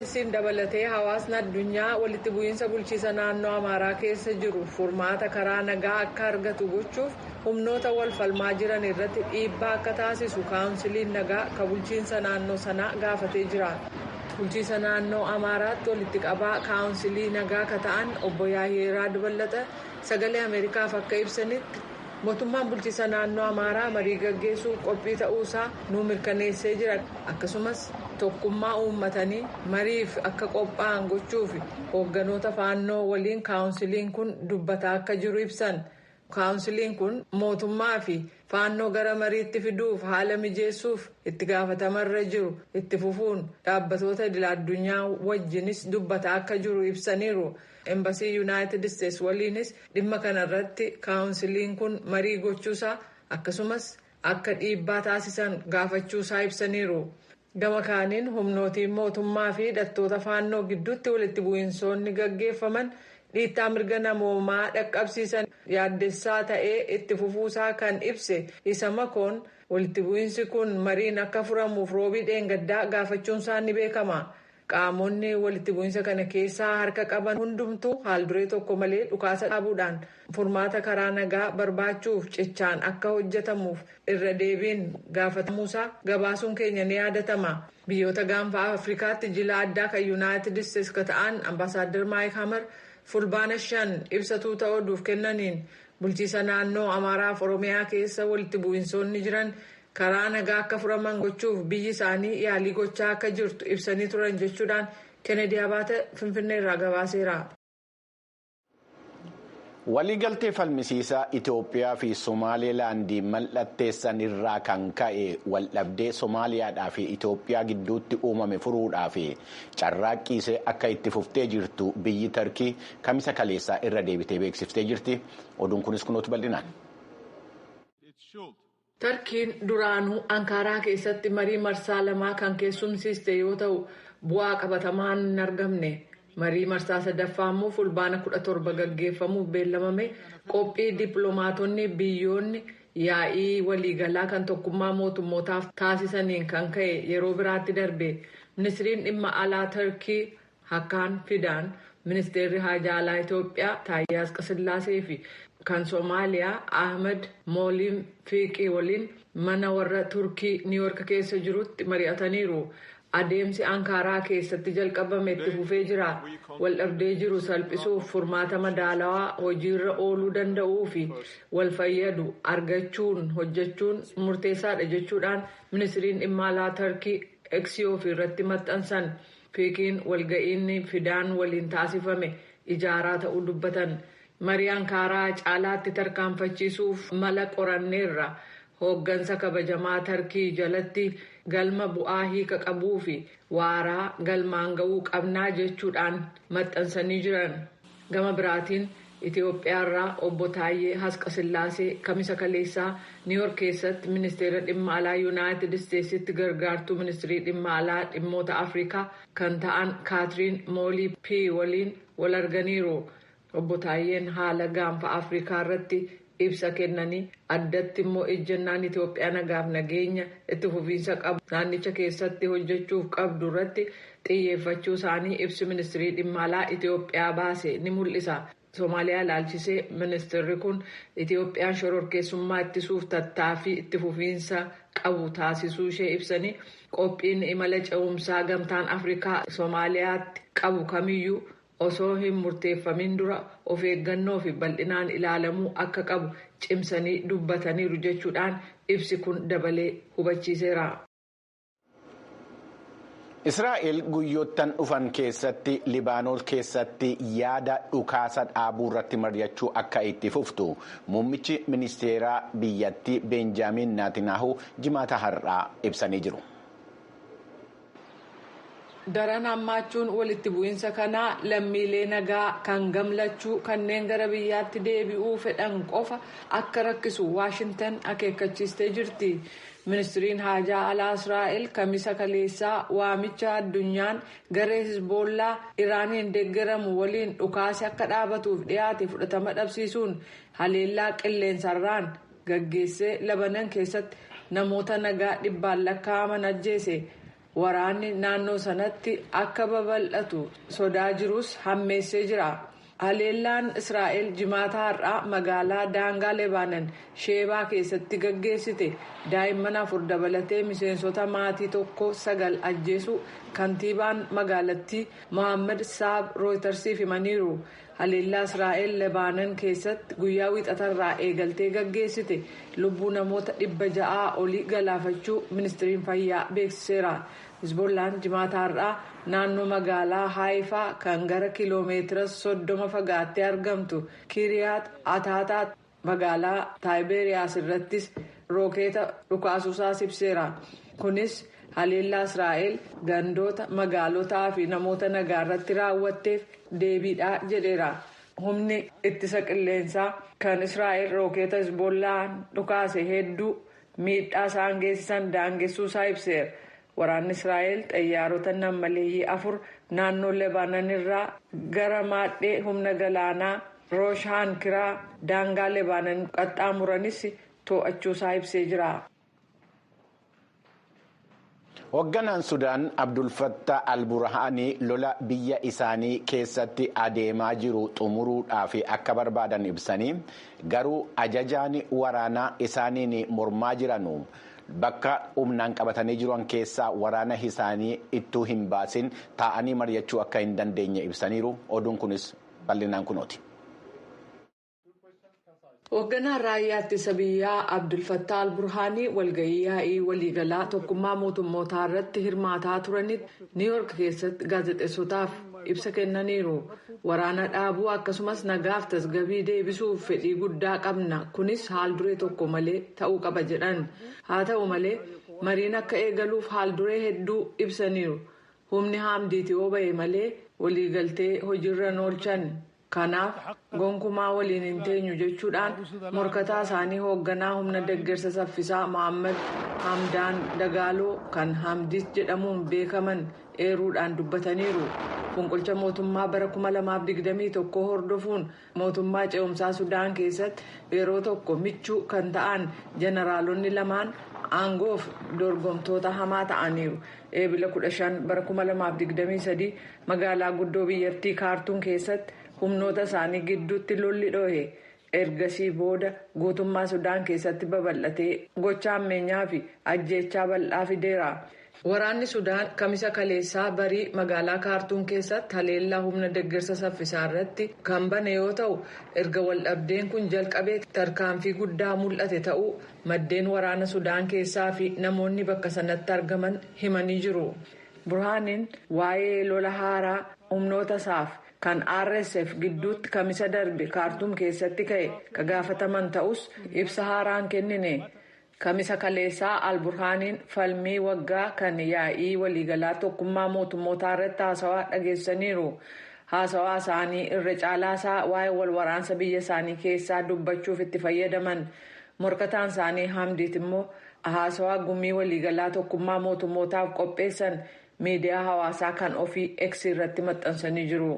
Siin dabalatee hawaasni addunyaa walitti bu'iinsa bulchiisa naannoo Amaaraa keessa jiru furmaata karaa nagaa akka argatu gochuuf humnoota wal falmaa jiran irratti dhiibbaa akka taasisu kaawunsiliin nagaa kan bulchiinsa naannoo sanaa gaafatee jira. Bulchiisa naannoo Amaaraatti walitti qabaa kaawunsilii nagaa kan ta'an obbo Yaaheeraa Duballata sagalee Ameerikaaf akka ibsanitti mootummaan bulchiisa naannoo Amaaraa marii gaggeessuuf qophii ta'uusaa nu mirkaneessee jira. Akkasumas tokkummaa uummatanii mariif akka qophaa'an gochuuf hoogganoota faannoo waliin kaawunsiliin kun dubbataa akka jiru ibsan. Kaawunsiliin kun mootummaa fi faannoo gara mariitti fiduuf haala mijeessuuf itti gaafatamarra jiru itti fufuun dhaabbatoota idil-addunyaa wajjinis dubbataa akka jiru ibsaniiru. Embasii Yuunaayitid Isteets waliinis dhimma kanarratti kaawunsiliin kun marii gochuusaa akkasumas akka dhiibbaa taasisan gaafachuusaa ibsaniiru. Gama kaaniin humnootiin mootummaa fi hidhattoota faannoo gidduutti walitti bu'iinsoonni gaggeeffaman dhiittaa mirga namoomaa dhaqqabsiisan yaaddessaa ta'ee itti fufuusaa kan ibse isa makoon walitti bu'iinsi kun mariin akka furamuuf roobii dheengaddaa gaafachuunsaa ni beekama. Qaamonni walitti bu'iinsa kana keessaa harka qaban hundumtuu haalduree tokko malee dhukaasa dhaabuudhaan furmaata karaa nagaa barbaachuuf cichaan akka hojjetamuuf irra deebiin gaafatamuusaa gabaasuun keenya ni yaadatama. Biyyoota gaanfa Afrikaatti jila addaa kan Yuunaayitid Isteets kan ta'an Ambaasaadder Maayik Hamar fulbaana 5 ibsatuu ta'uudhuuf kennaniin bulchiisa naannoo Amaaraa fi Oromiyaa keessa walitti bu'iinsoonni jiran karaa nagaa akka furaman gochuuf biyyi isaanii yaalii gochaa akka jirtu ibsanii turan jechuudhaan Kennedy Abaate Finfinneerraa gabaaseera. Waliigaltee falmisiisaa Itoophiyaa fi Somaalilaandii mallatteessan irraa kan ka'e waldhabdee Somaaliyaadhaa fi Itoophiyaa gidduutti uumame furuudhaa fi carraaqqiisee akka itti fuftee jirtu biyyi Tarkii kamisa kaleessaa irra deebitee beeksiftee jirti. Oduun kunis kunuutu bal'inaan. Tarkiin duraanuu Ankaaraa keessatti marii marsaa lamaa kan keessumsiiste yoo ta'u bu'aa qabatamaan hin argamne. Marii marsaa sadaffaa immoo fulbaana 17 gaggeeffamuuf beellamame qophii dippiloomaatonni biyyoonni yaa'ii waliigalaa kan tokkummaa mootummootaaf taasisaniin kan ka'e yeroo biraatti darbe. Ministiriin dhimma alaa Tarkii Hakaan Fidaan, ministeerri haajaa alaa Itoophiyaa Taayyaa Asqasillaasee fi kan Somaaliyaa Ahmed Mooliin Fiiqii waliin mana warra Turkii Niiwoork keessa jirutti mari'ataniiru. Adeemsi Ankaaraa keessatti jalqabame itti fufee jira. Waldhabdee jiru salphisuuf furmaata madaalawaa hojiirra ooluu danda'uu fi wal fayyadu argachuun hojjechuun murteessaadha jechuudhaan ministiriin dhimma alaa Tarkii X irratti maxxansan. Fiiqiin walga'iinni Fidaan waliin taasifame ijaaraa ta'uu dubbatan. Marii Ankaaraa caalaatti tarkaanfachiisuuf mala qoranneerra. Hooggansa kabajamaa Tarkii jalatti galma bu'aa hiika qabuu fi waaraa galmaan ga'uu qabnaa jechuudhaan maxxansanii jiran. Gama biraatiin Itoophiyaarraa obbo Taayyee Asqasillaasee kamisa kaleessaa Niiwoork keessatti ministeera dhimma alaa Yuunaayitid Isteetsitti gargaartuu ministirii dhimma alaa dhimmoota Afrikaa kan ta'an Kaatiriin Moolii P waliin wal arganiiru. Obbo Taayyeen haala gaanfa Afrikaa irratti ibsa kennanii addatti immoo ejjennaan Itoophiyaa nagaaf nageenya itti fufiinsa qabu naannicha keessatti hojjechuuf qabdu irratti xiyyeeffachuu isaanii ibsi ministirii dhimma alaa Itoophiyaa baase ni mul'isa. Somaaliyaa ilaalchisee ministeerri kun Itoophiyaan shororkeessummaa ittisuuf tattaaffii itti fufiinsa qabu taasisuu ishee ibsanii qophiin imala ce'umsaa gamtaan Afrikaa Somaaliyaatti qabu kamiyyuu osoo hin murteeffamin dura of eeggannoo fi bal'inaan ilaalamuu akka qabu cimsanii dubbataniiru jechuudhaan ibsi kun dabalee hubachiiseera. Israa'el guyyoottan dhufan keessatti Libaanoos keessatti yaada dhukaasa dhaabuu irratti mari'achuu akka itti fuftu muummichi ministeeraa biyyattii Beenjaamin Netanyaahuu jimaata har'aa ibsanii jiru. Daran hammaachuun walitti bu'iinsa kanaa lammiilee nagaa kan gamlachuu kanneen gara biyyaatti deebi'uu fedhan qofa akka rakkisu Waashintan akeekkachiistee jirti. Ministiriin haajaa alaa Israa'el kamisa kaleessaa waamicha addunyaan garee Hizboollaa Iraaniin deeggaramu waliin dhukaase akka dhaabatuuf dhiyaate fudhatama dhabsiisuun haleellaa qilleensarraan gaggeessee Labanan keessatti namoota nagaa 100 lakkaa'aman ajjeese. waraanni naannoo sanatti akka babal'atu sodaa jirus hammeessee jira. Haleellaan Israa'el jimaata har'aa magaalaa daangaa Lebaanan Sheebaa keessatti gaggeessite daa'imman 4 dabalatee miseensota maatii tokko 9 ajjeesu kantiibaan magaalattii Mohaammed Saab Rooyitersiif himaniiru. Haleellaa Israa'el Lebaanan keessatti guyyaa wiixatarraa eegaltee gaggeessite lubbuu namoota 600 olii galaafachuu ministiriin fayyaa beeksiseera. Hizbollaan jimaata har'aa naannoo magaalaa Haayifaa kan gara kiiloomeetira 30 fagaattee argamtu Kiriyaat Ataataa magaalaa Taayiberiyaas irrattis rookeeta dhukaasuusaa ibseera. Kunis haleellaa Israa'el gandoota magaalotaa fi namoota nagaa irratti raawwatteef deebiidha jedheera. Humni ittisa qilleensaa kan Israa'el rookeeta Hizbollaan dhukaase hedduu miidhaa isaan geessisan daangessuusaa ibseera. Waraanni Israa'el xayyaarota nammaleeyyii 4 naannoo Lebaanan irraa gara maadhee humna galaanaa Rooshaan Kiraa daangaa Lebaanan qaxxaamuranis to'achuusaa ibsee jira. Hoogganaan Sudaan Abdul Fattah al-Burhaanii lola biyya isaanii keessatti adeemaa jiru xumuruudhaaf akka barbaadan ibsanii garuu ajajaan waraanaa isaaniin mormaa jiranu bakka humnaan qabatanii jiran keessaa waraana isaanii ittuu hin baasin taa'anii mari'achuu akka hin dandeenye ibsaniiru. Oduun kunis bal'inaan kunooti. Hoogganaan raayyaa ittisa biyyaa Abdul Fattah al-Burhaanii walgahii yaa'ii waliigalaa tokkummaa mootummootaa irratti hirmaataa turanitti Niiwuork keessatti gaazexeessotaaf ibsa kennaniiru. Waraana dhaabuu akkasumas nagaaf tasgabbii deebisuuf fedhii guddaa qabna. Kunis haal duree tokko malee ta'uu qaba jedhan. Haa ta'u malee mariin akka eegaluuf haal duree hedduu ibsaniiru. Humni Hamdiitii yoo ba'e malee waliigaltee hojiirra oolchan. Kanaaf gonkumaa waliin hin teenyu jechuudhaan morkataa isaanii hoogganaa humna deeggarsa saffisaa Mohaammed Hamdaan Dagaaloo kan Hamdiis jedhamuun beekaman eeruudhaan dubbataniiru. Fonqolcha mootummaa bara 2021 hordofuun mootummaa ce'umsaa Sudaan keessatti yeroo tokko michuu kan ta'an jeneraalonni lamaan aangoof dorgomtoota hamaa ta'aniiru. Eebila 15 bara 2023 magaalaa guddoo biyyattii Kaartuum keessatti humnoota isaanii gidduutti lolli dhohe. Ergasii booda guutummaa Sudaan keessatti babal'atee gocha ammeenyaa fi ajjeechaa bal'aa fideera. Waraanni Sudaan kamisa kaleessaa barii magaalaa Kaartuum keessatti haleellaa humna deeggarsa saffisaa irratti kan bane yoo ta'u erga waldhabdeen kun jalqabee tarkaanfii guddaa mul'ate ta'uu maddeen waraana Sudaan keessaa fi namoonni bakka sanatti argaman himanii jiru. Burhaaniin waa'ee lola haaraa humnoota isaaf kan RSF gidduutti kamisa darbe Kaartuum keessatti ka'e ka gaafataman ta'us ibsa haaraan kennine. Kamisa kaleessaa al-Burhaaniin falmii waggaa kan yaa'ii waliigalaa tokkummaa mootummootaa irratti haasawaa dhageessaniiru. Haasawaa isaanii irra caalaasaa waa'ee wal waraansa biyya isaanii keessaa dubbachuuf itti fayyadaman. Morkataan isaanii Hamdiit immoo haasawaa gumii waliigalaa tokkummaa mootummootaaf qopheessan miidiyaa hawaasaa kan ofii X irratti maxxansanii jiru.